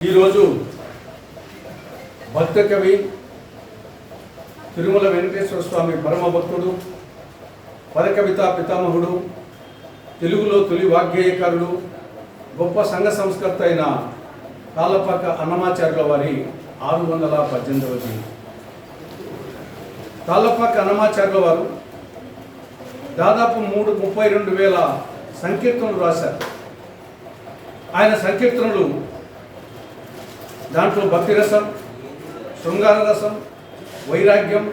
ఈరోజు భక్త కవి తిరుమల వెంకటేశ్వర స్వామి పరమ భక్తుడు, పదకవితా పితామహుడు, తెలుగులో తొలి వాగ్గేయకారుడు, గొప్ప సంఘ సంస్కర్త అయిన తాళ్ళపాక అన్నమాచార్యుల వారి 618వ జయంతి. తాళ్ళపాక అన్నమాచార్యుల వారు దాదాపు 32,000 సంకీర్తనలు రాశారు. ఆయన సంకీర్తనలు దాంట్లో భక్తి రసం, శృంగార రసం, వైరాగ్యం,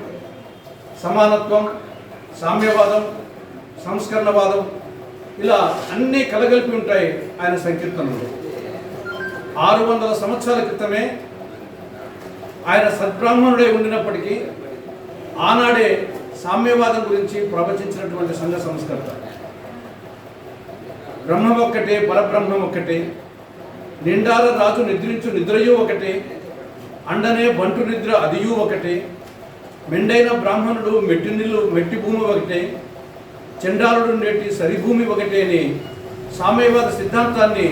సమానత్వం, సామ్యవాదం, సంస్కరణవాదం ఇలా అన్నీ కలగలిపి ఉంటాయి ఆయన సంకీర్తనలు. 600 సంవత్సరాల క్రితమే ఆయన సద్బ్రాహ్మణుడే ఉండినప్పటికీ ఆనాడే సామ్యవాదం గురించి ప్రవచించినటువంటి సంఘ సంస్కర్త. బ్రహ్మం ఒక్కటే, పరబ్రహ్మం ఒక్కటే, నిండార రాజు నిద్రించు నిద్రయు ఒకటే, అండనే బంటు నిద్ర అదియు ఒకటే, మెండైన బ్రాహ్మణుడు మెట్టి భూమి ఒకటే, చండాలుడు నేటి సరిభూమి ఒకటే అని సామ్యవాద సిద్ధాంతాన్ని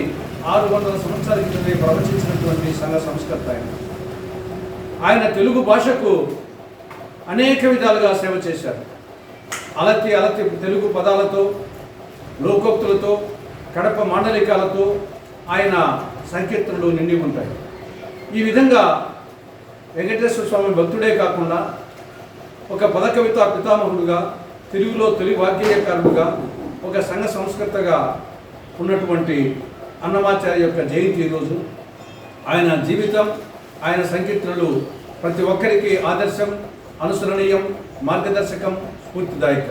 600 సంవత్సరాల క్రితమే ప్రవచించినటువంటి సంఘ సంస్కర్త ఆయన తెలుగు భాషకు అనేక విధాలుగా సేవ చేశారు. అలతి తెలుగు పదాలతో, లోకోక్తులతో, కడప మాండలికాలతో ఆయన సంకీర్తనలు నిండి ఉంటాయి. ఈ విధంగా వెంకటేశ్వర స్వామి భక్తుడే కాకుండా ఒక పదకవితా పితామహుడుగా, తెలుగులో తొలి వాగ్గేయకారుడుగా, ఒక సంఘ సంస్కర్తగా ఉన్నటువంటి అన్నమాచార్య యొక్క జయంతి ఈరోజు. ఆయన జీవితం, ఆయన సంకీర్తనలు ప్రతి ఒక్కరికి ఆదర్శం, అనుసరణీయం, మార్గదర్శకం, స్ఫూర్తిదాయకం.